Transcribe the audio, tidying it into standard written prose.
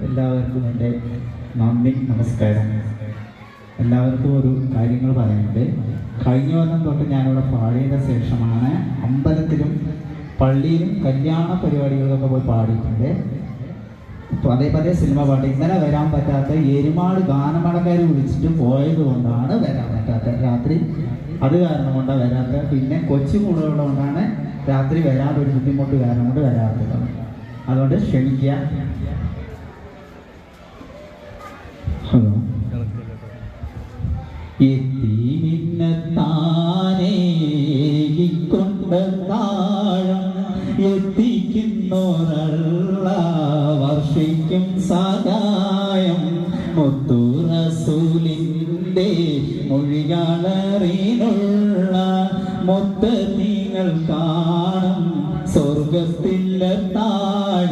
എല്ലാവർക്കും എൻ്റെ നന്ദി, നമസ്കാരം. എല്ലാവർക്കും ഒരു കാര്യങ്ങൾ പറയാനുണ്ട്. കഴിഞ്ഞ കൊല്ലം തൊട്ട് ഞാനിവിടെ പാടിയതിന് ശേഷമാണ് അമ്പലത്തിലും പള്ളിയിലും കല്യാണ പരിപാടികളിലൊക്കെ പോയി പാടിയിട്ടുണ്ട്. പതേ സിനിമ പാട്ട്. ഇന്നലെ വരാൻ പറ്റാത്ത എരുമാട് ഗാനമേളക്കാർ വിളിച്ചിട്ട് പോയത് കൊണ്ടാണ് വരാൻ പറ്റാത്തത്. രാത്രി അത് കാരണം കൊണ്ടാണ് വരാത്തത്. പിന്നെ കൊച്ചു കൂടുള്ളതുകൊണ്ടാണ് രാത്രി വരാൻ ഒരു ബുദ്ധിമുട്ട് കാരണം കൊണ്ട് വരാത്തത്. അതുകൊണ്ട് ക്ഷമിക്കുക. ഹലോ. എത്തിക്കുന്നോരള്ള വർഷിക്കും സഹായം മുത്തു റസൂലിൻ്റെ മൊഴികളറിനുള്ള മൊത്ത നിങ്ങൾ കാണും സ്വർഗത്തിലെ താഴ